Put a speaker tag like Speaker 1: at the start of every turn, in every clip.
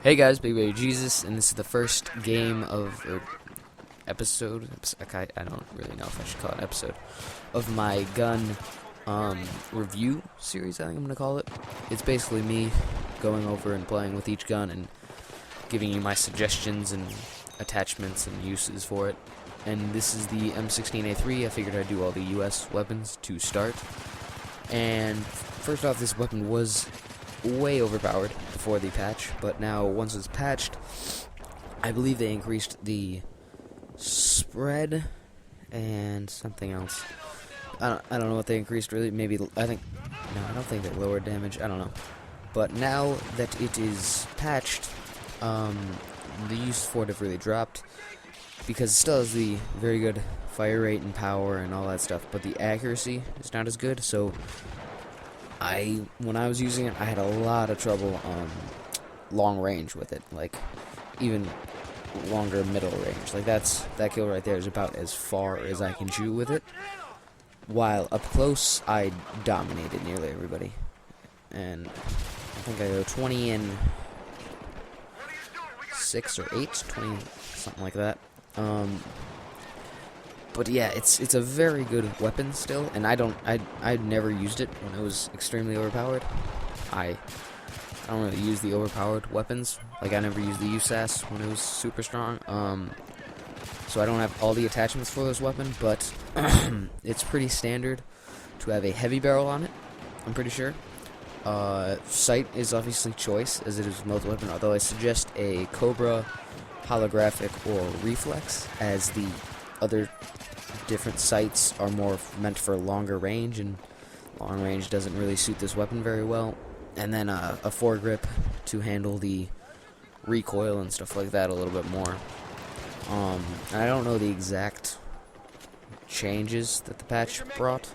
Speaker 1: Hey guys, Big Baby Jesus, and this is the first game of, or episode, I don't really know if I should call it episode, of my gun review series, I think I'm going to call it. It's basically me going over and playing with each gun and giving you my suggestions and attachments and uses for it. And this is the M16A3, I figured I'd do all the US weapons to start. And first off, this weapon was way overpowered before the patch, but now once it's patched, I believe they increased the spread and something else. I don't know what they increased really. Maybe I don't think they lowered damage. I don't know. But now that it is patched, the use for it have really dropped because it still has the very good fire rate and power and all that stuff, but the accuracy is not as good. So when I was using it, I had a lot of trouble long range with it, like even longer middle range. Like that kill right there is about as far as I can shoot with it. While up close, I dominated nearly everybody, and I think I go 20 and 6 or 8, 20 something like that. But yeah, it's a very good weapon still, and I'd never used it when it was extremely overpowered. I don't really use the overpowered weapons. Like I never used the USAS when it was super strong. So I don't have all the attachments for this weapon, but it's pretty standard to have a heavy barrel on it, I'm pretty sure. Sight is obviously choice, as it is with most weapon, although I suggest a Cobra, holographic, or reflex, as the other different sights are more meant for longer range, and long range doesn't really suit this weapon very well. And then a foregrip to handle the recoil and stuff like that a little bit more. And I don't know the exact changes that the patch brought.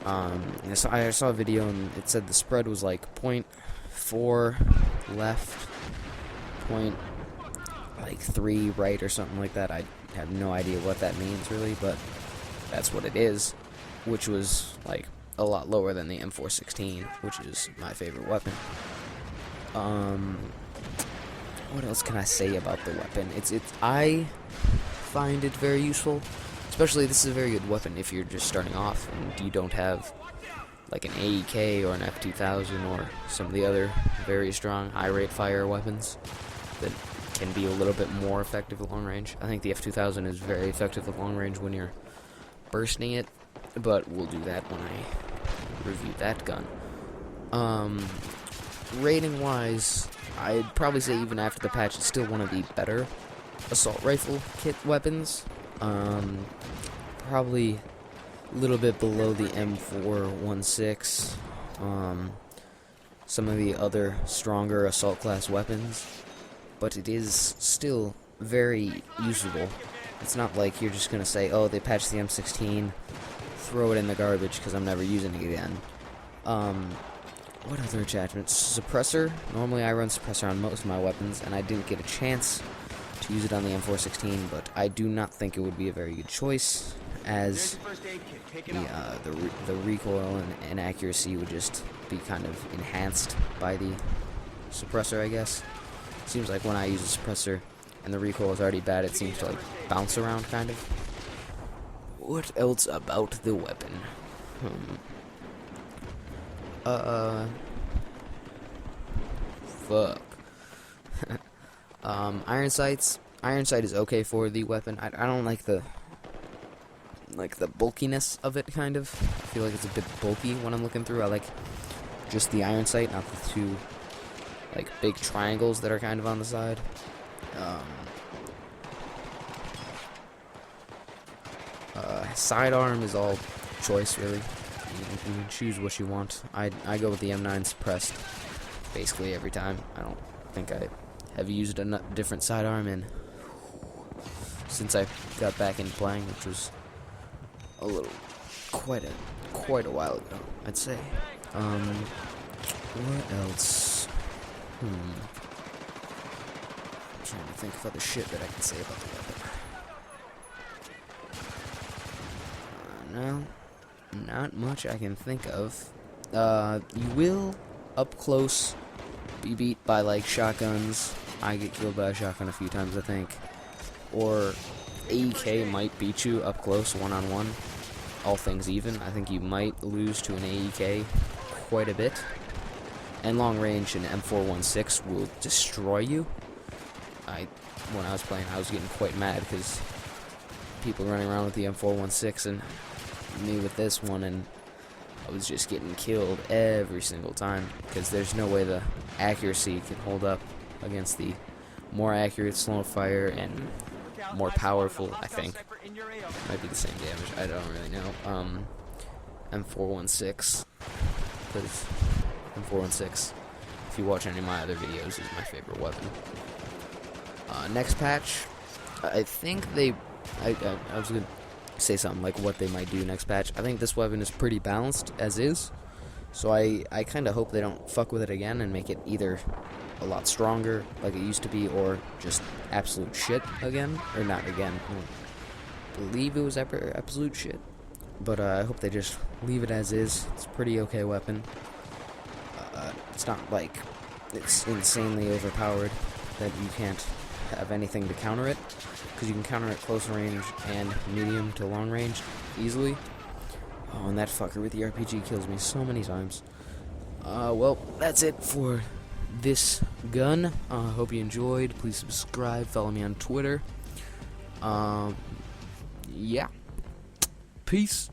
Speaker 1: I saw a video and it said the spread was like 0.4 left, 0.3 right or something like that. I have no idea what that means really, but that's what it is, which was like a lot lower than the M416, which is my favorite weapon. What else can I say about the weapon? I find it very useful. Especially, this is a very good weapon if you're just starting off and you don't have like an AEK or an F2000 or some of the other very strong high rate fire weapons that can be a little bit more effective at long range. I think the F2000 is very effective at long range when you're bursting it, but we'll do that when I review that gun. Rating wise, I'd probably say even after the patch, it's still one of the better assault rifle kit weapons. Probably a little bit below the M416, some of the other stronger assault class weapons, but it is still very usable. It's not like you're just gonna say, oh, they patched the M16, throw it in the garbage because I'm never using it again. What other attachments? Suppressor. Normally I run suppressor on most of my weapons, and I didn't get a chance to use it on the M416, but I do not think it would be a very good choice, as the recoil and accuracy would just be kind of enhanced by the suppressor, I guess. Seems like when I use a suppressor and the recoil is already bad, it seems to like bounce around kind of. What else about the weapon? Fuck. Iron sights. Iron sight is okay for the weapon. I don't like the bulkiness of it, kind of. I feel like it's a bit bulky when I'm looking through. I like just the iron sight, not the two like big triangles that are kind of on the side. Sidearm is all choice, really. You can choose what you want. I go with the M9 suppressed basically every time. I don't think I have used a different sidearm since I got back into playing, which was quite a while ago, I'd say. What else? I'm trying to think of other shit that I can say about the weapon. No, not much I can think of. You will, up close, be beat by like shotguns. I get killed by a shotgun a few times, I think. Or AEK might beat you up close, one-on-one. All things even, I think you might lose to an AEK quite a bit. And long range, an M416 will destroy you. When I was playing, I was getting quite mad because people running around with the M416 and me with this one, and I was just getting killed every single time because there's no way the accuracy can hold up against the more accurate slow fire and more powerful, I think. Might be the same damage, I don't really know. M416, because M416, if you watch any of my other videos, is my favorite weapon. Next patch, I think I was gonna say something like what they might do next patch. I think this weapon is pretty balanced as is, so I kind of hope they don't fuck with it again and make it either a lot stronger like it used to be, or just absolute shit again, or not again. I don't believe it was ever absolute shit, but I hope they just leave it as is. It's a pretty okay weapon. It's not like it's insanely overpowered that you can't have anything to counter it, because you can counter it close range and medium to long range easily. Oh, and that fucker with the RPG kills me so many times. Well, that's it for this gun. Hope you enjoyed. Please subscribe, follow me on Twitter. Yeah. Peace.